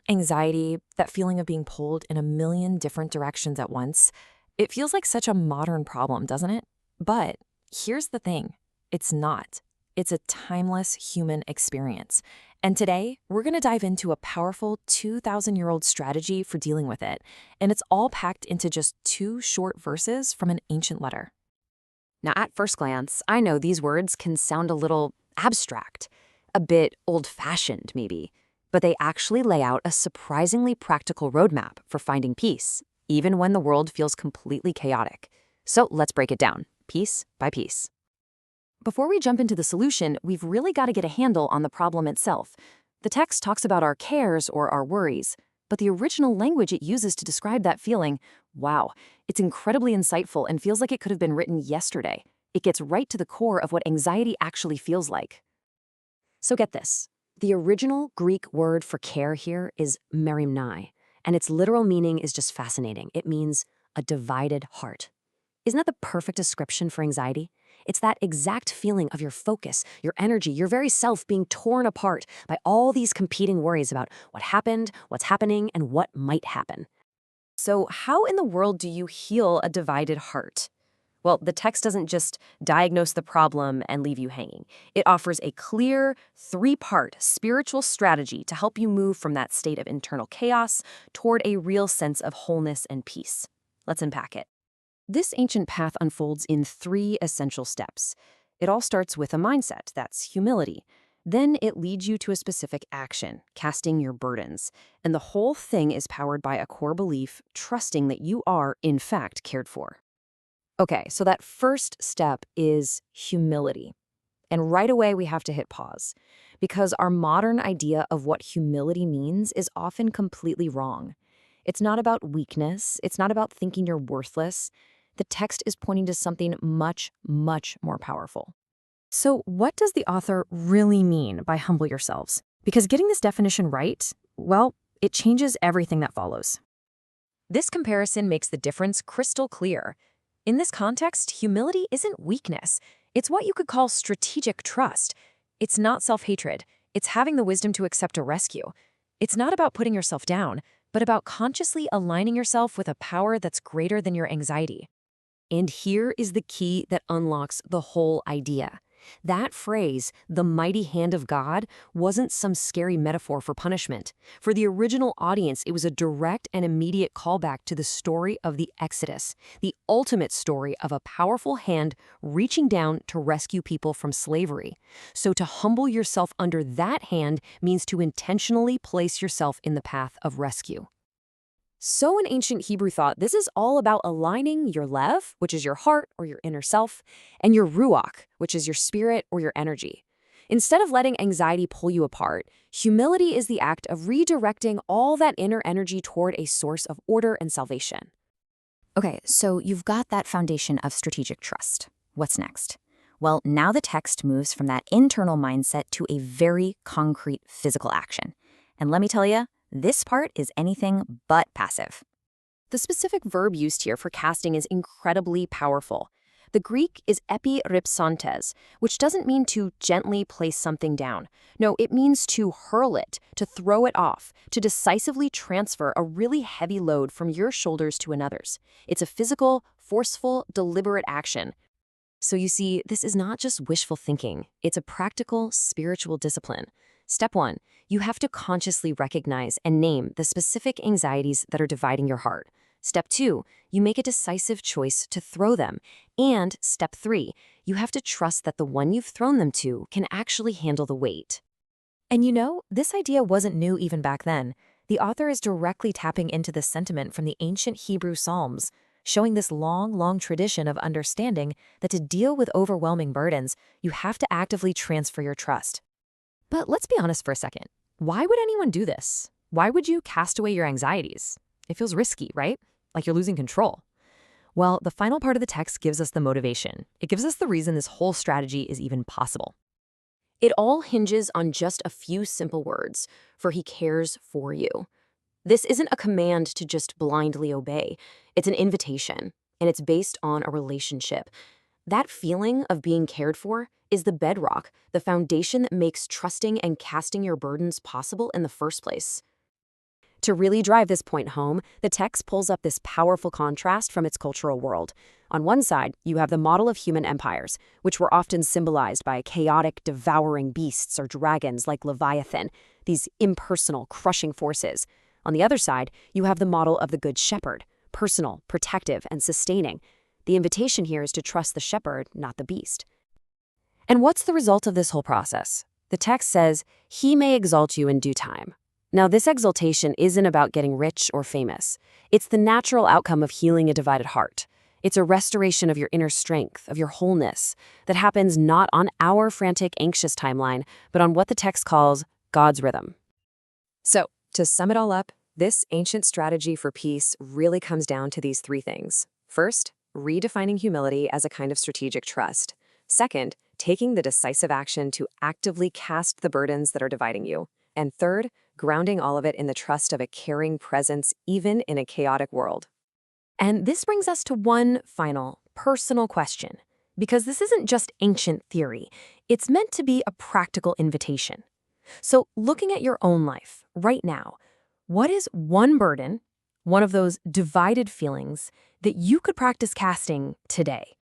Anxiety, that feeling of being pulled in a million different directions at once, it feels like such a modern problem, doesn't it? But here's the thing, it's not. It's a timeless human experience. And today, we're going to dive into a powerful 2,000-year-old strategy for dealing with it. And it's all packed into just two short verses from an ancient letter. Now, at first glance, I know these words can sound a little abstract, a bit old-fashioned maybe, but they actually lay out a surprisingly practical roadmap for finding peace, even when the world feels completely chaotic. So let's break it down, piece by piece. Before we jump into the solution, we've really got to get a handle on the problem itself. The text talks about our cares or our worries, but the original language it uses to describe that feeling, wow, it's incredibly insightful and feels like it could have been written yesterday. It gets right to the core of what anxiety actually feels like. So get this. The original Greek word for care here is merimnai, and its literal meaning is just fascinating. It means a divided heart. Isn't that the perfect description for anxiety? It's that exact feeling of your focus, your energy, your very self being torn apart by all these competing worries about what happened, what's happening, and what might happen. So how in the world do you heal a divided heart? Well, the text doesn't just diagnose the problem and leave you hanging. It offers a clear, three-part spiritual strategy to help you move from that state of internal chaos toward a real sense of wholeness and peace. Let's unpack it. This ancient path unfolds in three essential steps. It all starts with a mindset, that's humility. Then it leads you to a specific action, casting your burdens. And the whole thing is powered by a core belief, trusting that you are, in fact, cared for. Okay, so that first step is humility. And right away, we have to hit pause, because our modern idea of what humility means is often completely wrong. It's not about weakness. It's not about thinking you're worthless. The text is pointing to something much, much more powerful. So what does the author really mean by humble yourselves? Because getting this definition right, well, it changes everything that follows. This comparison makes the difference crystal clear. In this context, humility isn't weakness. It's what you could call strategic trust. It's not self-hatred. It's having the wisdom to accept a rescue. It's not about putting yourself down, but about consciously aligning yourself with a power that's greater than your anxiety. And here is the key that unlocks the whole idea. That phrase, the mighty hand of God, wasn't some scary metaphor for punishment. For the original audience, it was a direct and immediate callback to the story of the Exodus, the ultimate story of a powerful hand reaching down to rescue people from slavery. So to humble yourself under that hand means to intentionally place yourself in the path of rescue. So in ancient Hebrew thought, this is all about aligning your lev, which is your heart or your inner self, and your ruach, which is your spirit or your energy. Instead of letting anxiety pull you apart, humility is the act of redirecting all that inner energy toward a source of order and salvation. Okay, so you've got that foundation of strategic trust. What's next? Well, now the text moves from that internal mindset to a very concrete physical action. And let me tell you, this part is anything but passive. The specific verb used here for casting is incredibly powerful. The Greek is epiripsantes, which doesn't mean to gently place something down. No, it means to hurl it, to throw it off, to decisively transfer a really heavy load from your shoulders to another's. It's a physical, forceful, deliberate action. So you see, this is not just wishful thinking. It's a practical, spiritual discipline. Step 1, you have to consciously recognize and name the specific anxieties that are dividing your heart. Step 2, you make a decisive choice to throw them. And step 3, you have to trust that the one you've thrown them to can actually handle the weight. And this idea wasn't new even back then. The author is directly tapping into this sentiment from the ancient Hebrew Psalms, showing this long, long tradition of understanding that to deal with overwhelming burdens, you have to actively transfer your trust. But let's be honest for a second. Why would anyone do this? Why would you cast away your anxieties? It feels risky, right? Like you're losing control. Well, the final part of the text gives us the motivation. It gives us the reason this whole strategy is even possible. It all hinges on just a few simple words, for he cares for you. This isn't a command to just blindly obey. It's an invitation, and it's based on a relationship. That feeling of being cared for is the bedrock, the foundation that makes trusting and casting your burdens possible in the first place. To really drive this point home, the text pulls up this powerful contrast from its cultural world. On one side, you have the model of human empires, which were often symbolized by chaotic, devouring beasts or dragons like Leviathan, these impersonal, crushing forces. On the other side, you have the model of the Good Shepherd, personal, protective, and sustaining. The invitation here is to trust the shepherd, not the beast. And what's the result of this whole process? The text says, "He may exalt you in due time." Now, this exaltation isn't about getting rich or famous. It's the natural outcome of healing a divided heart. It's a restoration of your inner strength, of your wholeness, that happens not on our frantic, anxious timeline, but on what the text calls God's rhythm. So, to sum it all up, this ancient strategy for peace really comes down to these three things. First, redefining humility as a kind of strategic trust. Second, taking the decisive action to actively cast the burdens that are dividing you. And third, grounding all of it in the trust of a caring presence, even in a chaotic world. And this brings us to one final, personal question, because this isn't just ancient theory. It's meant to be a practical invitation. So, looking at your own life right now, what is one burden, one of those divided feelings, that you could practice casting today?